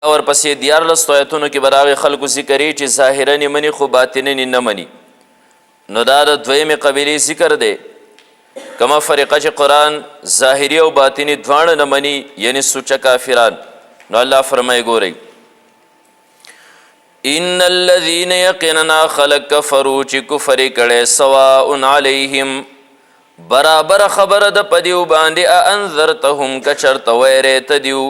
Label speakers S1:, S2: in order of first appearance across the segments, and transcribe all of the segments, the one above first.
S1: ورپسې 14 آیتونو کې به د هغې خلکو ذکر یې چې ظاهرا یې مني خو باطنا یې نه مني. نو دا د دویمې قبیلې ذکر دی. کومه فرقه چې قرآن ظاهري او باطني دواړه نه مني یعنی سوچه کافران. نو الله فرمایي ګورئ ان الذین یقینا خلق کفروا چې کفر یې کړی سواء علیهم برابر خبره د پدیو باندې انذرتهم که چرته ویرې ته دیو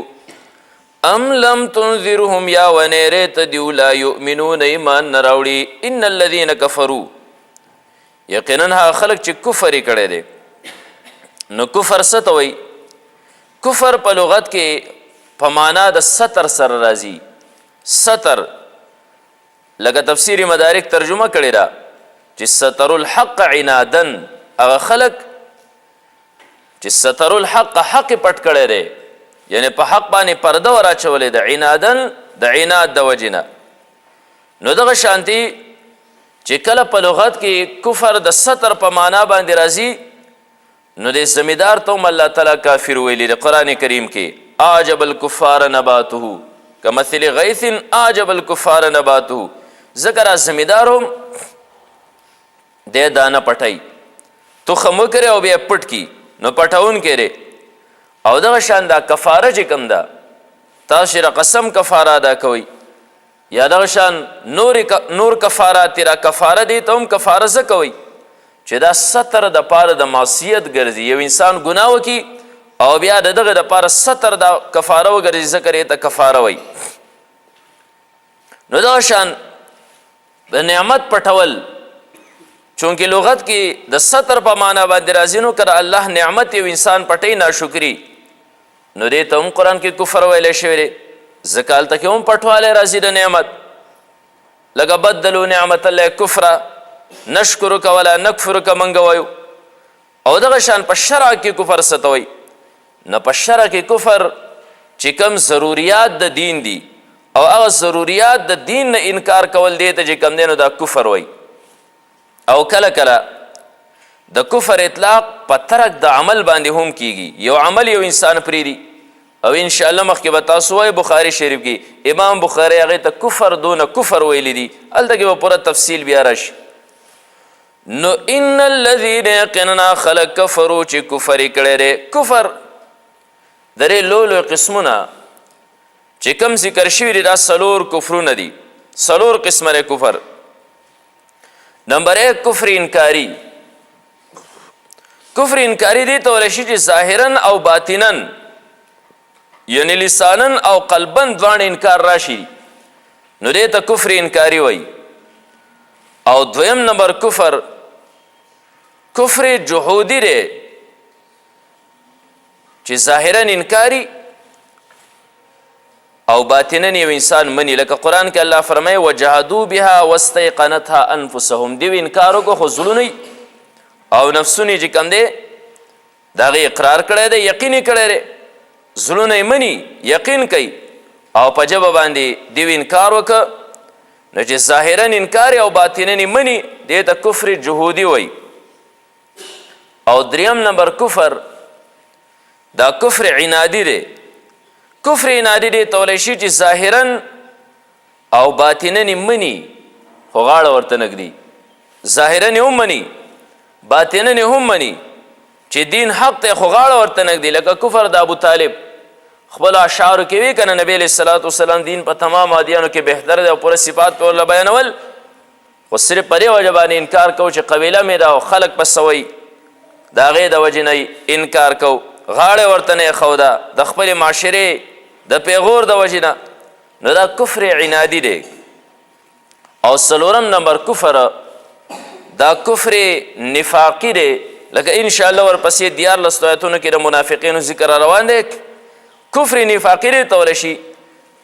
S1: ام لم تنذرهم یا ونیرې ته دیو لا یؤمنون ایمان نه راوړي. ان الذین کفروا یقینا هغه خلک چې کفر یې کړی دی. نو کفر څه ته وایي؟ کفر په لغت کې په معنا د ستر سره راځي. ستر لکه تفسیری مدارک ترجمه کړې ده چې ستر الحق عنادن هغه خلک چې ستر الحق حق پټ کړی دی یعنی په حق باندې پرده ور اچولې ده عنادن د عناد د وجې نه. نو دغه شانتي چې کله په لغت کې کفر د ستر په معنا باندې راځي نو د زمیدار ته هم الله تعالی کافر ویلی د قرآن کریم کې اعجب الکفار نباته کمثل غیث اعجب الکفار نباته. ذکر زمیدار هم دی دانه پټی تخم وکړي او بیا پټ کی نو پټون کړي. او دغه شان دا کفاره چې کوم ده تاسو را قسم کفاره ادا کوئ یا دغه شان نور کفارات را کفاره دی ته هم کفاره څه کوئ چې دا ستر د پاره د معصیت ګرځي. یو انسان ګناه وکړي او بیا د دغه د پاره ستر د کفاره وګرځي ذکر یې ته کفاره وایي. نو دغه شان د نعمت پټول چونکې لغت کې د ستر په معنا باندې راځي نو که الله نعمت یو انسان پټوي ناشکري نو دې ته هم قرآن کې کفر ویلی شوی دی. ځکه هلته کې هم پټوالی راځي د نعمت لکه بدلو نعمت الله کفره نشکرک ولا نکفرک منګه وایو. او دغه شان په شرع کې کفر څه ته وایي؟ نه په شرع کې کفر چې کوم ضروریات د دین دي او هغه ضروریات د دین نه انکار کول دی ته چې کوم دی نو دا کفر وایي. او کله کله د کفر اطلاق په ترک د عمل باندې هم کیږي. یو عمل یو انسان پریږدي او انشاءالله مخکې به تاسو وایي بخاري شریف کې امام بخاري هغې ته کفر دونه کفر ویلی دي هلته کې به پوره تفصیل بیا راشي. نو ان الذین یقینا خلق کفروا چې کفر یې کړی دی. کفر درې لوی قسمونه چې کوم ذکر شوي دي دا څلور کفرونه دي. څلور قسمه دی کفر. نمبر 1 کفر انکاری. کفر انکاری دی ته ویلی شي چې ظاهرا او باطنا یعنی لسانا او قلبا دواړه انکار راشي نو دی ته کفر انکاری وایي. او دویم نمبر کفر کفر جحودی دی چې ظاهرا انکاری او باطنا یو انسان مني. لکه قرآن کې الله فرمایي وجحدوا بها واستيقنتها انفسهم. دیو انکار وکړو خو زړونه او نفسونه چې کوم دی د هغې اقرار کړی دی یقین یې کړی دی زړونه یې مني یقین کوي او په ژبه باندې دیو انکار وکړه نو چې ظاهرا انکار او باطنا یې مني دې ته کفر جهودي وایي. او دریم نمبر کفر دا کفر عنادي دی. کفر عنادي دی ته ویلی شي چې ظاهرا او باطنا یې مني خو غاړه ورته نږدي. ظاهرا یې هم مني باطنا یې هم مني چې دین حق دی خو غاړه ورته نږدي. لکه کفر د ابو طالب خپل اشعارو کې وی کنه نبی علیه الصلاة والسلام دین په تمام عادیانو کې بهتر دی او پوره صفات په ورله بیانول خو صرف په دې وجه باندې انکار کو چې قبیله مې ده او خلک پس وی د هغې د وجې نه انکار کو غاړه ورته نه یې ښوده د خپلې معاشرې د پیغور د وجې نه نو دا کفر عنادي دی. او څلورم نمبر کفر دا کفر نفاقي دی. لکه انشاءالله ورپسې 14 آیتونو کې د منافقینو ذکر روان دی. کفر نفاقي دی ته ویلی شي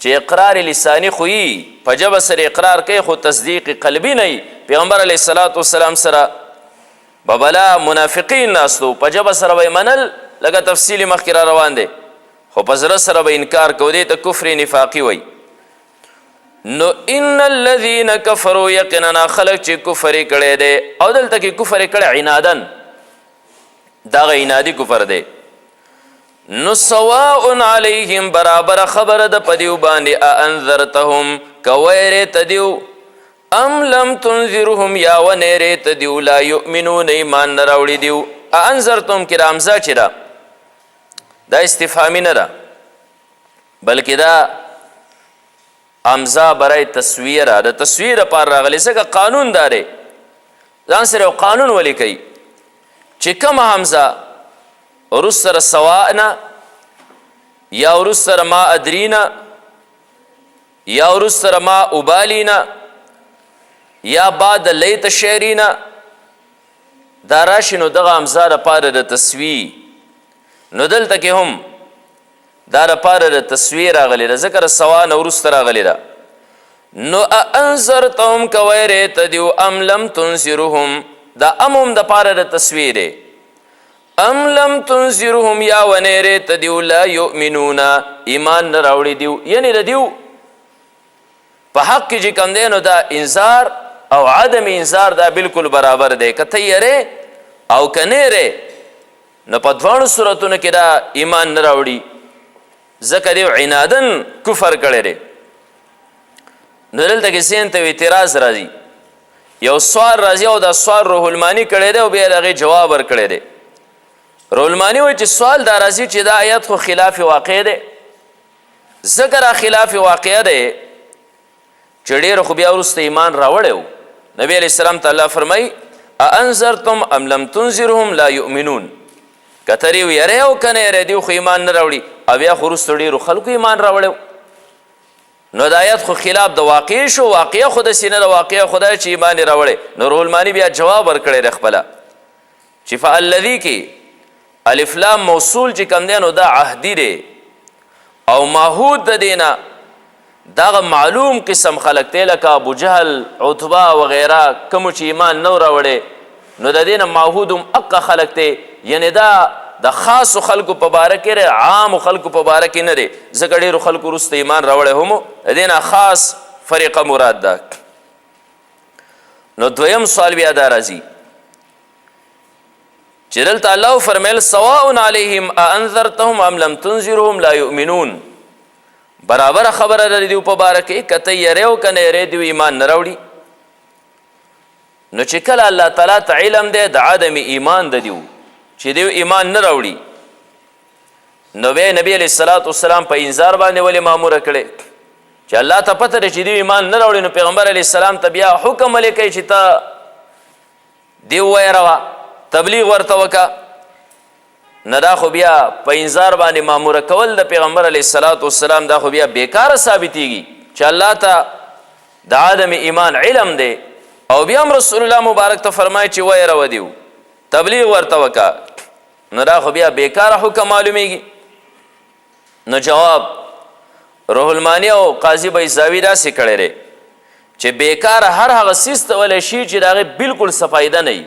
S1: چې اقرار لساني خو یي په ژبه سره اقرار کوي خو تصدیق قلبي نه یي. پیغمبر علیه الصلاة والسلام سره به بلا منافقین ناستو په ژبه سره به یې منل لکه تفصیل مخکې را روان دی خو په زړه سره به انکار کو دی ته کفر نفاقي وایي. نو ان الذین کفروا یقینا خلق چې کفر یې کړی دی او دلته کې کفر یې کړی عنادن دغه عنادي کفر دی. نو سواء علیهم برابر خبر د پدیو باندې انذرتهم کویر تدیو ام لم تنذرهم یا ونیر تدیو لا یؤمنون ایمان نراوړي دیو انذرتهم کې رامزه چې دا استفهامی نه ده بلکې دا امزه برای تصویر د تصویر پر راغلی څنګه قانون داره ځان سره قانون ولیکي چې کوم همزه ورس سره سواء نه یا ورس سره ما ادرینا یا ورس سره ما ابالینا یا بعد لیت شعرینا دا راشي نو دغه همزه لپاره د تصویر نو دلته کې هم دا لپاره د تصویر راغلی ده ذکر سوا نه وروسته راغلی ده نو انذرتهم کویر تدیو ام لم تنذرهم دا امم د پاره د تصویر ام لم تنذرهم یا ونیر تدیو لا یؤمنون ایمان نه راوړي دیو یعنی د دیو په حق کې چې کوم دی نو دا انذار او عدم انذار دا بالکل برابر دی که ته یې او که نه یې نو په دواړو صورتونو کې دا ایمان نه راوړي ځکه دیو عنادن کفر کړی دی نو دلته کې سین ته اعتراض راځي یو سوال راځي او دا سوال روح المانی کړی دی او بیا هغې جواب ورکړی دی روح المانی وایي چې سوال دا راځي چې دا آیت خو خلاف واقع دی ځکه را خلاف واقع دی چې ډېرو خو بیا وروسته ایمان راوړی و نبی علیه السلام ته الله فرمایي اانذرتم ام لم تنذرهم لا یؤمنون که ته یې یری او که نه یری دیو خو ایمان نه راوړي او بیا خو وروسته ډېرو خلکو ایمان راوړی نو د آیت خو خلاف د واقع شو واقع خو داسې نه ده واقع خو دا چې ایمان یې راوړی نو روح المانی بیا جواب ورکړی دی خپله چې فالذي کې الف لام موصول چې کوم دی نو دا عهدي دی او ماهود د دې نه دغه معلوم قسم خلق دی لکه ابو جهل عتبه وغیره کومو چې ایمان نه راوړی نو د دې نه ماهود هم اقه خلق دی یعنی دا د خاصو خلکو په باره کې عامو خلکو په باره کې نه دی ځکه ډېرو خلکو وروسته ایمان راوړی هم د دې نه خاص فریقه مراد ده نو دویم سوال بیا دا راځي چې دلته الله فرمیل سواء علیهم اانذرتهم ام لم تنذرهم لا یؤمنون برابر خبره لري دیو په باره کې که ته یری او که نه یری دیو ایمان نه راوړي نو چې کله الله تعالی ته علم دی د عدم ایمان د دیو چې دیو ایمان نه راوړي نو بیا نبی علیه الصلاة والسلام په انذار باندې ولې ماموره کړی چې الله ته پته دی چې دیو ایمان نه راوړي نو پیغمبر علیه السلام ته بیا حکم ولې کوي چې ته دیو ویروه تبلیغ ورته وکړه نه دا خو بیا په انذار باندې ماموره کول د پیغمبر علیه الصلاة والسلام دا خو بیا بیکاره ثابتېږي چې الله ته د عدم ایمان علم دی او بیا هم رسول الله مبارک ته فرمایي چې ویروه دیو تبلیغ ورته وکړه نو دا خو بیا بیکاره حکم معلومیږي نو جواب روح المانی او قاضي بیضاوي داسې کړی دی چې بیکاره هر هغه څیز ته ویلی شي چې د هغې بالکل څه فایده نه وي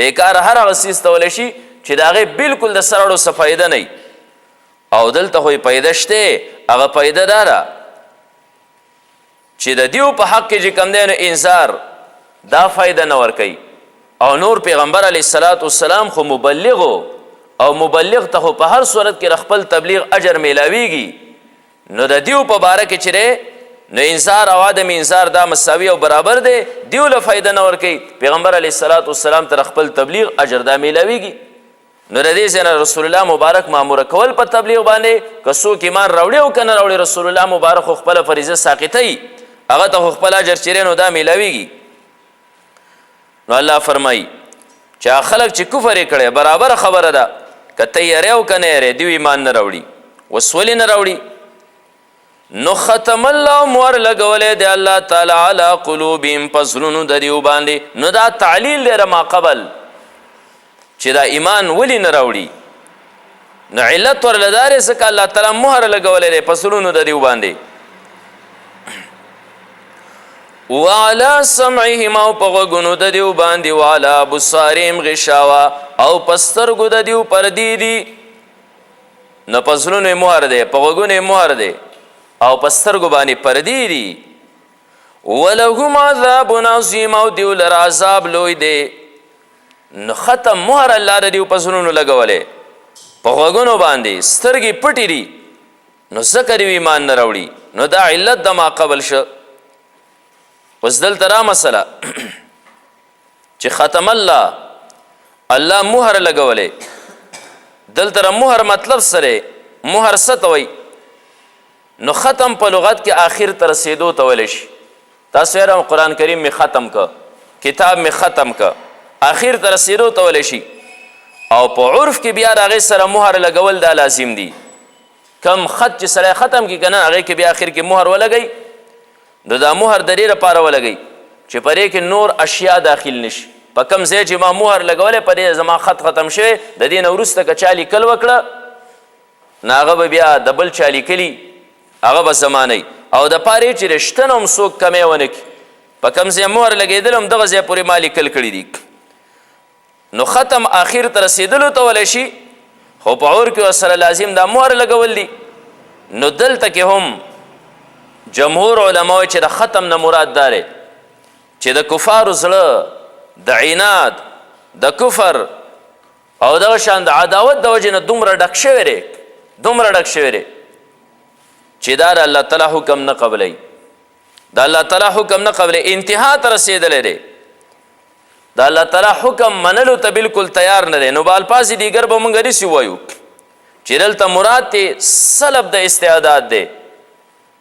S1: بیکاره هر هغه څیز ته ویلی شي چې د هغې بالکل د سر اړو څه فایده نه وي او دلته خو یې پیده شته هغه پیده دا ده چې د دیو په حق کې چې کوم دی نو انذار دا فایده نه ورکوي او نور پیغمبر علیه الصلاة والسلام خو مبلغو او مبلغ ته خو په هر صورت کې خپل تبلیغ اجر میلاویږي نو د دیو په باره کې چې دی نو انذار او عدم انذار دا مساوي او برابر دی دیو له فایده نه ورکوي پیغمبر علیه الصلاة والسلام ته خپل تبلیغ اجر دا میلاویږي نو د دې ځای نه رسول الله مبارک ماموره کول په تبلیغ باندې که څوک ایمان راوړي او که نه راوړي رسول الله مبارک خو خپله فریضه ساقطوي هغه ته خو خپل اجر چې نو دا میلاویږي نو الله فرمایي چې خلک چې کفر یې کړی برابر خبره ده که ته یری او که نه یری دیو ایمان نه راوړي اوس ولې نه راوړي نو ختم الله مور لګولی دی الله تعالی علی قلوبهم په زړونو د دیو باندې نو دا تعلیل دی ما قبل چې دا ایمان ولې نه راوړي نو علت ورله دا دی ځکه الله تعالی مهر لګولی دی په زړونو د دیو باندې وعلى سمعهم او په غوږونو د دیو باندې وعلى ابصارهم غشاوه او په سترګو د دیو پردې دي نو په زړونو یې مهر دی په غوږونو یې مهر دی او په سترګو باندې پردې دي ولهم عذاب عظیم او دیو لره عذاب لوی دی نو ختم مهر الله د دیو په زړونو لګولی په غوږونو باندې سترګې پټې دي نو ځکه دوی ایمان نه راوړي نو دا علت د ما قبل شه. اوس دلته را مسله چې ختم الله مهر لګولی. دلته مهر مطلب سره مهر څه ته وایي؟ نو ختم په لغت کې آخر ته رسېدو ته ویلی شي. تاسو یاره قرآن کریم می ختم که، کتاب می ختم که، آخر ته رسېدو ته ویلی شي. او په عرف کې بیا د هغې سره مهر لګول دا لازم دي. کم خط چې سړی ختم کړي که نه هغې کې بیا آخر کې مهر ولګئ. نو دا مهر د دې لپاره ولګئ چې په دې کې نور اشیا داخل نشي. په کم ځای چې ما مهر لګولی په دې زما خط ختم شوی د دې نه وروسته که چا لیکل وکړه نو هغه به بیا د بل چا لیکلي هغه به زمانوي. او د پاره چې رشته نه هم څوک کمی ونه کړي په کم ځای مهر لګېدل هم دغه ځای پورې ما لیکل کړي دي. نو ختم آخر ته رسېدلو ته ولی شي خو په عور کې ورسره لازم دا مهر لګول دي. نو دلته کې هم جمهور علما وایي چې د ختم نه مراد دا دی چې د کفارو زړه د عناد د کفر او دغه شان د عداوت د وجې نه دومره ډک شوی دی چې دا د الله تعالی حکم نه قبلی. د الله تعالی حکم نه قبلی انتها ته رسېدلی دی. د الله تعالی حکم منلو ته بلکل تیار نه دی. نو به الفاظ دیگر به موږ داسې وایو چې دلته مراد دی سلب د استعداد دی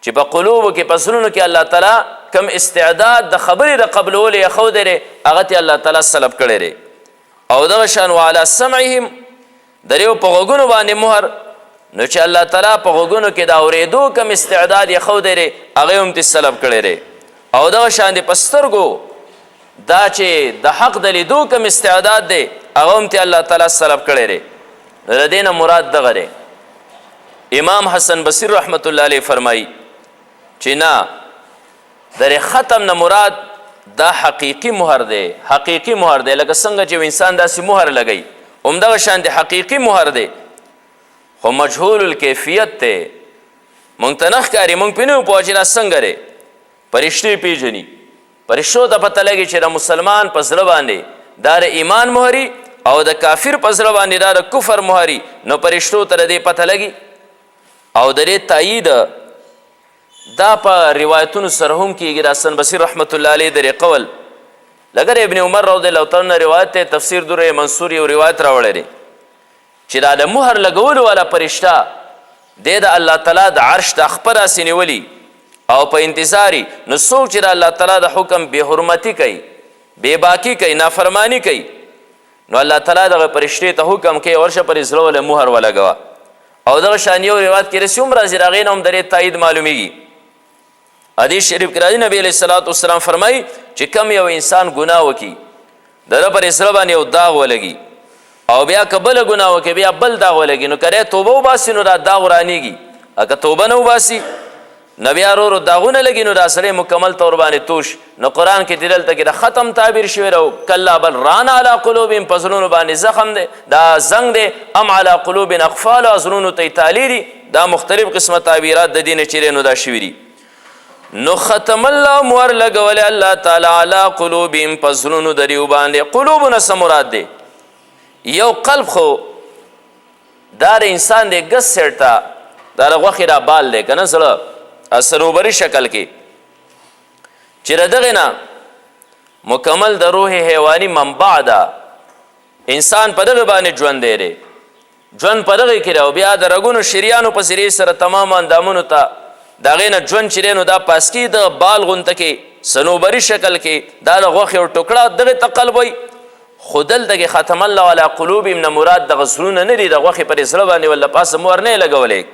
S1: چې په قلوبو کې په زړونو کې الله تعالی کم استعداد د خبرې د قبلولو ایښودی دی هغه ته الله تعالی سلب کړی دی. او دغه شان وعلی سمعهم د دې په غوږونو باندې مهر نو چې الله تعالی په غوږونو کې د اورېدو کم استعداد ایښودی دی هغه هم ترې سلب کړی دی. او دغه شان د په سترګو دا چې د حق د لیدو کم استعداد دی هغه هم ترې الله تعالی سلب کړی دی. د دې نه مراد دغه دی. امام حسن بصیر رحمت الله علیه فرمایي چې نه د ختم نه مراد دا حقیقي مهر دی. حقیقي مهر دی لکه څنګه چې انسان داسې مهر لګوي همدغه شان د حقیقي مهر دی خو مجهول الکیفیت دی. موږ ته نه ښکاري موږ پرې نه یو پوه چې دا څنګه دی. فرشتې پېژني فرشتو ته پته لګي چې د مسلمان په زړه باندې دا د ایمان مهري او د کافر په زړه باندې دا د کفر مهري نو فرشتو ته د دې پته لګي. او د دې تایید دا په روایتونو سره هم کېږي. د حسن بصیر رحمت الله علیه د دې قول لکه ابن عمر رضی الله تعالی عنه روایت دی. تفسیر در منصور یو روایت راوړی دی چې دا د مهر لګولو والا فرشته دی د الله تعالی د عرش د خپه راسې نیولي او په انتظاري. نو څوک چې د الله تعالی د حکم بې حرمتي کوي بېباکي کوي نافرمانی کوي نو الله تعالی دغه فرشتې ته حکم کوي ورشه پرې زړه ولې مهر ولګوه. او دغه شان یو روایت کې رسي هم راځي د هغې نه هم د دې تایید معلومیږي. حدیث شریف کې راځي نبی علیه الصلاة والسلام فرمایي چې کم یو انسان ګناه وکړي د هغه پرې زړه باندې یو داغ ولګي او بیا که بله ګناه وکړي بیا بل داغ ولګي نو که توبه وباسي نو دا داغ ورانیږي. که توبه نه وباسي نو بیا ورو داغونه لګي نو دا سړی مکمل طور باندې توش. نو قرآن کې دلته کې د ختم تعبیر شوی دی کلا بل ران علی قلوبهم په زړونو باندې زخم دی دا زنګ دی ام علی قلوب اقفالها زړونو ته یې تالی دي. دا مختلف قسمه تعبیرات د دې نه چې نو دا شوي دي. نو ختم الله مهر لګولی الله تعالی علی قلوبهم په زړونو د دیو باندې. قلوبونه څه مراد دی؟ یو قلب خو دا د انسان دی ګس سیټ ته دا د غوښې را بال دی که نه زړه صنوبري شکل کې چې د دغې نه مکمل د روح حیواني منبع ده. انسان په دغې باندې ژوندی دی ژوند په دغې کې دی او بیا د رګونو شریانو په ذریعې سره تمام اندامونو ته د هغې نه ژوند چې دی نو دا پاسکي د بال غونته کې صنوبري شکل کې دا د غوښې یو ټوکړه دغې ته قلب وایي. خو دلته کې ختم الله علی قلوبهم نه مراد دغه زړونه نه دي د غوښې پرې زړه باندې ولله پاسه مهر نه یې لګولی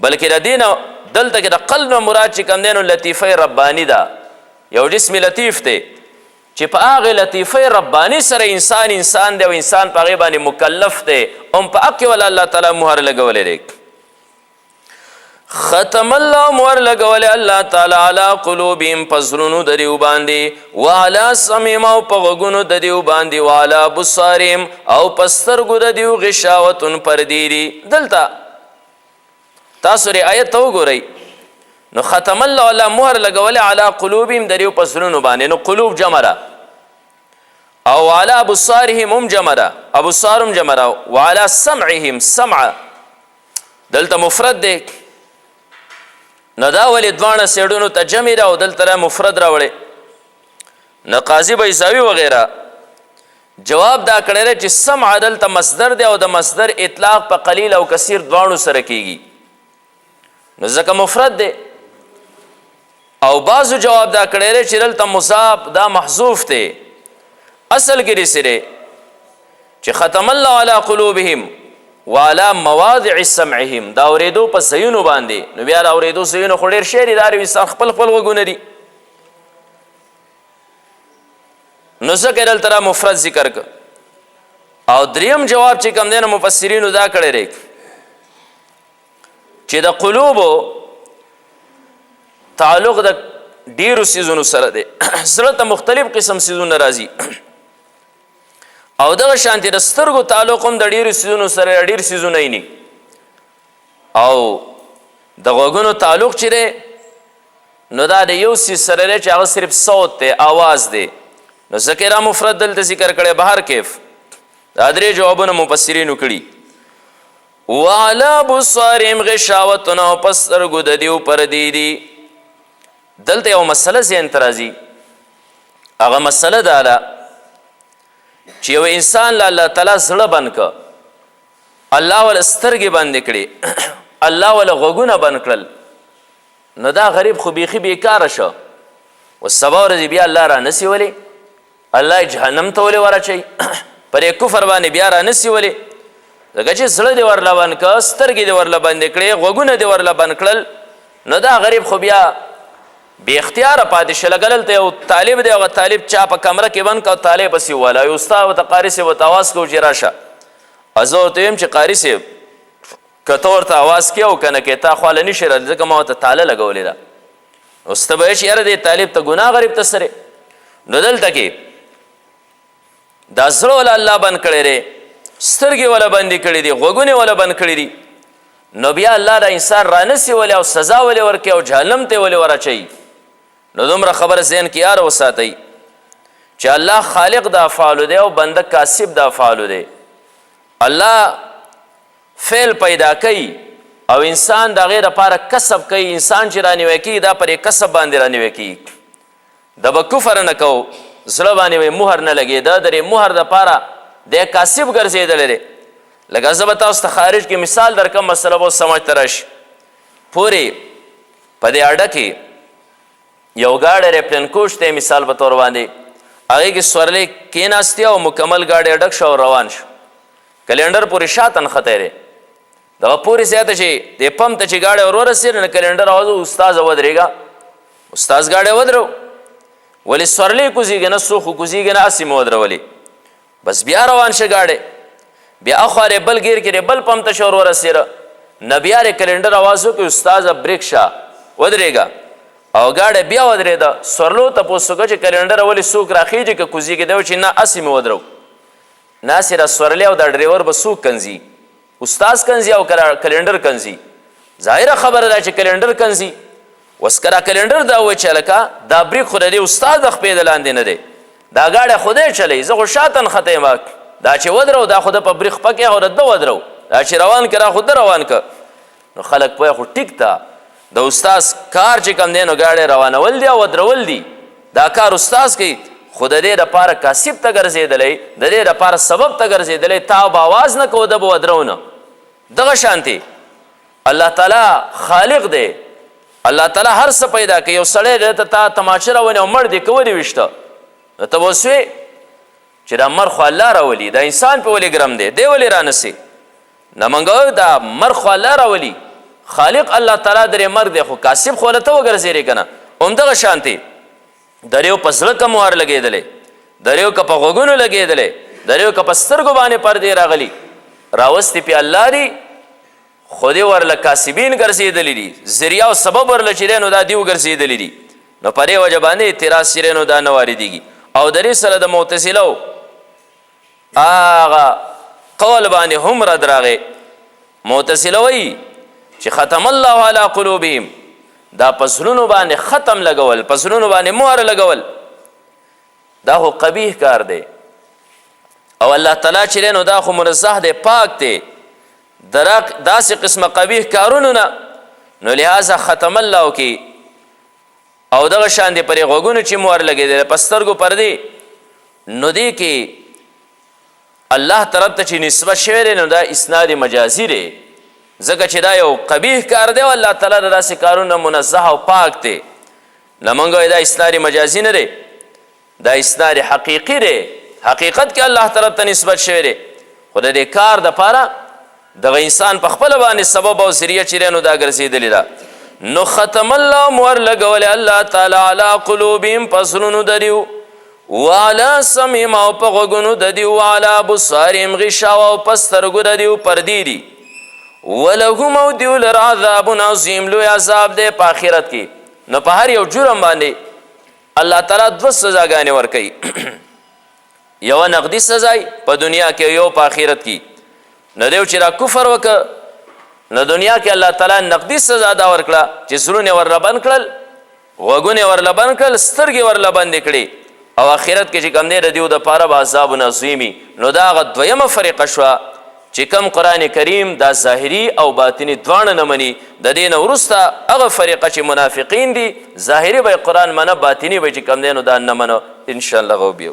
S1: بلکې د دې نه دلته کې د قلب نه مراد چې کوم دی نو لطیفه رباني ده. یو جسم لطیف دی چې په هغې لطیفه رباني سره انسان دی او انسان په هغې باندې مکلف دی هم په حق کې ولا الله تعالی مهر لګولی دی. ختم الله مهر لګولی الله تعالی علی قلوبهم په زړونو د دیو باندې وعلی سمعهم او په غوږونو د دیو باندې وعلی بصارهم او په سترګو د دیو غشاوتون پردې دي. دلته تاسو رعایت ته وګورئ نو ختم الله مهر لګولی علی قلوبهم د دیو په زړونو باندې. نو قلوب جمع ده او علی ابصارهم هم جمع ده، ابصار هم جمع ده، وعلی سمعهم سمع دلته مفرد دی. نو دا ولې دواړه سیډونو ته جمع ده او دلته مفرد راوړی. نو قاضي بیضاوي وغیره جواب دا کړی دی چې سمع دلته مصدر دی او د مصدر اطلاق په قلیل او کثیر دواړو سره کیږي، نو ځکه مفرد دی. او بعضو جواب دا کړی دی چې دلته مضاف دا محذوف دی، اصل کې داسې دی چې ختم الله علی قلوبهم وعلى مواضع سمعهم، دا اورېدو په ځایونو باندې. نو بیا د اورېدو ځایونه خو ډېر شی دي، دا هر انسان خپل خپل غوږونه دي، نو ځکه دلته مفرد ذکر که. او دریم جواب چې کوم دی نو مفسرینو دا کړی دی چې د قلوبو تعلق د ډیرو سیزونو سره دی. زړه ته مختلف قسم سیزونه راځي، او دغه شانتې د سترګو تعلق هم د ډیرو سیزونو سره، ډیر سیزونه یې ني. او د غوږونو تعلق چې دی نو دا د یو سیز سره دی چې هغه صرف صوت دی، آواز دی، نو ځکه را مفرد دلته ذکر کړی. بهر کیف دا درې جوابونه مفسرینو کړي. وعلی ابصارهم غشاوة، او په سترګو د دې پردې دي. دلته یو مسله ذهن ته راځي، هغه مسله دا ده چې یو انسان له الله تعالی زړه بند که، الله وله سترګې بندې کړي، الله وله غوږونه بند کړل، نو دا غریب خو بیخي بیکاره شو. و سبا ورځې بیا الله را نسي ولې، الله جهنم ته ولې ورچوي، پر یې کفر باندې بیا را نسي ولې، ځکه چې زړه دې ورله بند که، سترګې دې ورله بندې کړې، غوږونه دې ورله بند کړل، نو دا غریب خو بیا بې اختیاره پاتې شه. لکه دلته یو طالب دی، هغه طالب چا په کمره کې بند که او طالب پسې ووهله، یو استاد ورته قاري صاحب ورته اواز کوو چې راشه. زه ورته ویم چې قاري صاحب که ته ورته اواز کې او که نه کې تا خواله نه شي راتلی، ځکه ما ورته تاله لګولې ده. اوس ته به وایې چې یاره دې طالب ته ګناه غریب ته سره. نو دلته کې دا زړه وله الله بند کړی دی، سترګې وله بندې کړي دي، غوږونه وله بند کړي دي، نو بیا الله د انسان رانسي ولې او سزا ولې ورکوي او جهنم ته ولې ورچوي. نو دومره خبره ذهن کې یاره وساتئ چې الله خالق د افعالو دی او بنده کاسب د افعالو دی. الله فعل پیدا کوي او انسان د هغې دپاره کسب کوي. انسان چې رانیوی کېږي دا پر یې کسب باندې رانیوی کېږي. د به کفر نه کوو، زړه باندې به مهر نه لګېده، د دې مهر دپاره دی کاسب ګرځېدلی دی. لکه زه به تاسو ته خارج کې مثال در کوم، مسله به سمجھ ته راشي. پورې په دې اډه کې یو ګاډی ریپلین کوچ دی مثال په طور باندې، هغې کې سورلی کېناستې او مکمل ګاډی ډک شو او روان شو. کلینډر پورې شاته نښتی دی، دغه پورې زیاته چې دې پمپ ته چې ګاډی ور ورسېد نو کلینډر اواز استاذه ودرېږه. استاذ ګاډی ودرو، ولې سورلی کوزېږي نه، څوک خو کوزېږي نه، هسې مې ودرولې. بس بیا روان شه ګاډی، بیا اخوا دی بل ګیر کې دی بل پمپ ته شه ور ورسېده، نه بیا دی کلینډر اواز وکړي استاذه بریک شه ودرېږه، او ګاډی بیا ودرېده. سورلو تپوس وکړه چې کلینډر ولې څوک راخېږي که کوزېږي؟ دی چې نه هسې مې ودرو. ناسې را سورلی او دا ډریور به څوک کنځي؟ استاذ کنځي او کلینډر کنځي؟ ظاهره خبره ده چې کلینډر کنځي. اوس که دا کلینډر دا ووایي چې هلکه دا بریک خو د دې استاد د خپې د لاندې نه دی، دا ګاډی خدای چلی، زه خو شاته نښتی یم، دا چې ودرو دا خو د په بریک پکې خو د ده ودرو، دا چې روان که را خو ده روان که. نو خلک پوهه خو ټیک ده، د استاذ کار چې کوم دی نو ګاډی روانول دی او ودرول دی، دا کار استاذ کوي، خو د دې دپاره کاسب ته ګرځېدلی، د دې دپاره سبب ته ګرځېدلی، تا به آواز نه کوو ده به ودرو نه. دغه شانتې الله تعالی خالق دی، الله تعالی هر څه پیدا کوي. یو سړی دلته تا تماچه راونې او مړ دی که ولې ویشته، نو ته به اوس وې چې دا مر خو الله راولي، دا انسان پې ولې ګرم دی، دی ولې رانسي؟ نه منګه دا مر خو الله راولي، خالق الله تعالی درې مر دی، خو کاسب خو له ته وګرځېرې که نه. همدغه شانتې در یو په زړه که مهر لګېدلی، در یو که په غوږونو لګېدلی، در یو که په سترګو باندې پردې راغلي، راوستې پې الله دی، خو دې ورله کاسبین ګرځېدلی دي، ذریعه او سبب ورله چې دی نو دا دې وګرځېدلی دي. نو په دې وجه باندې اعتراض چې دی نو دا نه واردېږي. او د دې سره د معتزلو هغه قول باندې هم رد راغی. معتزله وایي چې ختم الله علی قلوبهم، دا په زړونو باندې ختم لګول، په زړونو باندې مهر لګول، دا خو قبیح کار دی. او الله تعالی چې دی نو دا خو منزه دی پاک دی داسې قسمه قبیح کارونو نه نو لهذا ختم الله وکړي او دغه شان دی پرې غوږونو چې مور لګېدلی په سترګو پردې نو دې کې الله طرف ته چې نسبت شوی دی نو دا اسناد مجازي دی ځکه چې دا یو قبیح کار دی او الله تعالی د داسې کارونه منزه او پاک دی لمونږ وایي دا اسناد مجازي نه دی دا اسناد حقیقي دی حقیقت کې الله طرف ته نسبت شوی دی خو د دې کار دپاره دغه انسان په خپله باندې سبب او ذریعه چې دی نو دا ګرځېدلې ده نو ختم الله مور لګولی الله تعالی علی قلوبهم په زړونو د دیو وعلى سمعهم او په غوږونو د دیو وعلى ابصارهم غشاوه او په سترګو د دیو پردې دي ولهم او دیو لر عذاب عظیم لوی عذاب دی په آخرت کې نو په هر یو جرم باندې الله تعالی دوه سزاګانې ورکوي یوه نقدي سزای په دنیا کې یو په آخرت کې نو دیو چې را کفر وکړه نو دنیا کې الله تعالی نقدي سزا دا ورکړه چې زړونه ورله بند کړل غوږونه ورله بند کړل سترګې ورله بندې کړې او آخرت کې چې کوم دی د دیو دپاره به عذاب عظیمي نو دا هغه دویمه فریقه شوه چې کم قرآن کریم دا ظاهري او باطني دواړه نه مني د دې نه وروسته هغه فریقه چې منافقین دي ظاهري به یې قرآن منه باطني به چې کوم دی نو دا نه منه انشاءالله هغه بیا